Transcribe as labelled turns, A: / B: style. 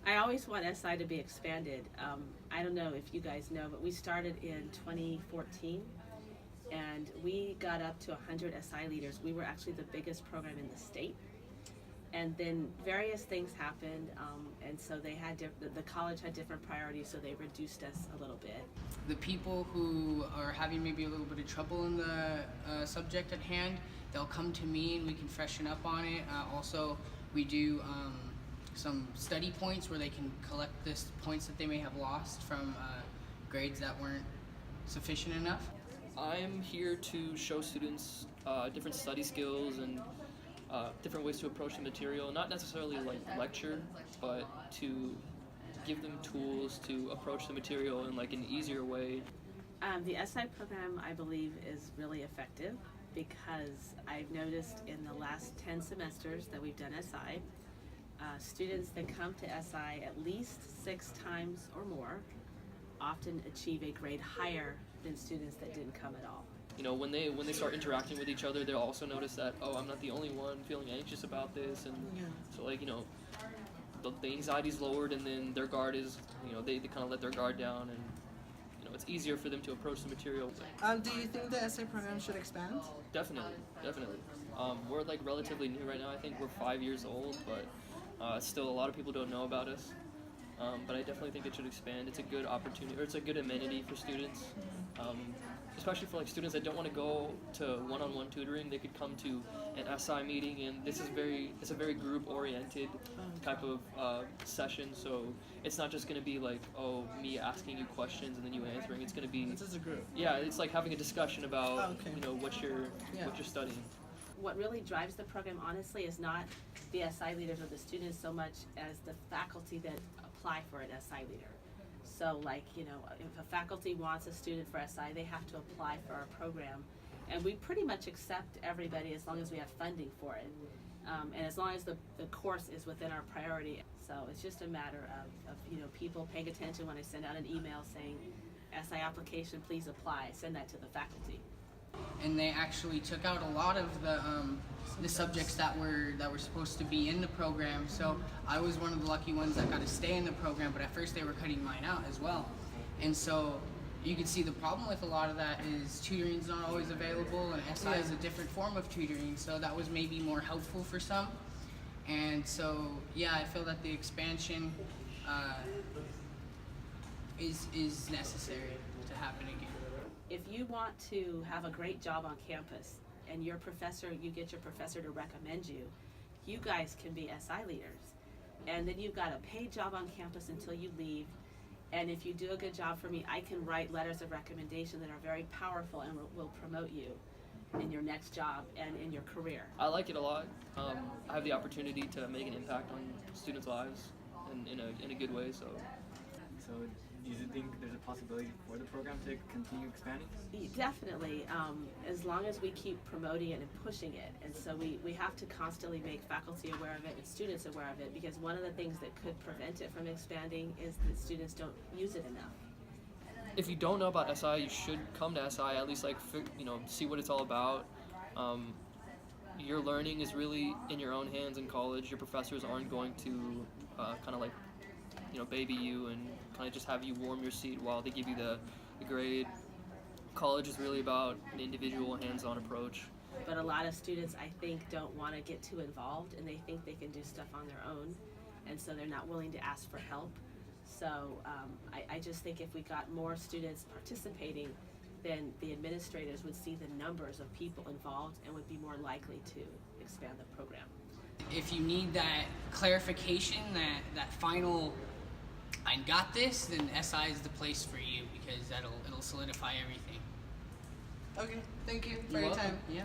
A: I always want SI to be expanded. I don't know if you guys know, but we started in 2014 and we got up to 100 SI leaders. We were actually the biggest program in the state. And then various things happened, and so they had the college had different priorities, so they reduced us a little bit.
B: The people who are having maybe a little bit of trouble in the subject at hand, they'll come to me and we can freshen up on it. Also, we do some study points where they can collect the points that they may have lost from grades that weren't sufficient enough.
C: I'm here to show students different study skills and different ways to approach the material, not necessarily like lecture, but to give them tools to approach the material in like an easier way.
A: The SI program, I believe, is really effective because I've noticed in the last 10 semesters that we've done SI, students that come to SI at least 6 times or more often achieve a grade higher than students that didn't come at all.
C: You know, when they start interacting with each other, they'll also notice that, oh, I'm not the only one feeling anxious about this, and so like, you know, the anxiety's lowered, and then their guard is, you know, they kind of let their guard down, and you know, it's easier for them to approach the material.
D: Do you think the SI program should expand?
C: Definitely. We're like relatively new right now. I think we're 5 years old, but still a lot of people don't know about us. But I definitely think it should expand. It's a good opportunity, or it's a good amenity for students, especially for like students that don't want to go to one-on-one tutoring. They could come to an SI meeting, and it's a very group-oriented type of session. So it's not just going to be like, oh, me asking you questions and then you answering. It's going to be,
D: This is a group.
C: yeah, it's like having a discussion about
D: Okay.
C: you know what you're studying.
A: What really drives the program, honestly, is not the SI leaders or the students so much as the faculty that apply for an SI leader. So like, you know, if a faculty wants a student for SI, they have to apply for our program. And we pretty much accept everybody as long as we have funding for it. And as long as the course is within our priority. So it's just a matter of you know, people paying attention when I send out an email saying, SI application, please apply. Send that to the faculty.
B: And they actually took out a lot of the subjects that were supposed to be in the program. So I was one of the lucky ones that got to stay in the program, but at first they were cutting mine out as well. And so you can see the problem with a lot of that is tutoring's not always available, and SI is a different form of tutoring, so that was maybe more helpful for some. And so yeah, I feel that the expansion is necessary to happen again.
A: If you want to have a great job on campus and you get your professor to recommend you, you guys can be SI leaders. And then you've got a paid job on campus until you leave. And if you do a good job for me, I can write letters of recommendation that are very powerful and will promote you in your next job and in your career.
C: I like it a lot. I have the opportunity to make an impact on students' lives in a good way. So
E: do you think there's a possibility for the program to continue expanding?
A: Definitely, as long as we keep promoting it and pushing it. And so we have to constantly make faculty aware of it and students aware of it, because one of the things that could prevent it from expanding is that students don't use it enough.
C: if you don't know about SI, you should come to SI, at least like see what it's all about. Your learning is really in your own hands in college. Your professors aren't going to kind of like baby you and kind of just have you warm your seat while they give you the grade. College is really about an individual, hands-on approach.
A: But a lot of students, I think, don't want to get too involved, and they think they can do stuff on their own, and so they're not willing to ask for help. So I just think if we got more students participating, then the administrators would see the numbers of people involved and would be more likely to expand the program.
B: If you need that clarification, that final, I got this, then SI is the place for you, because it'll solidify everything.
D: Okay, thank you for
B: You're
D: your
B: welcome.
D: time.
B: Yeah.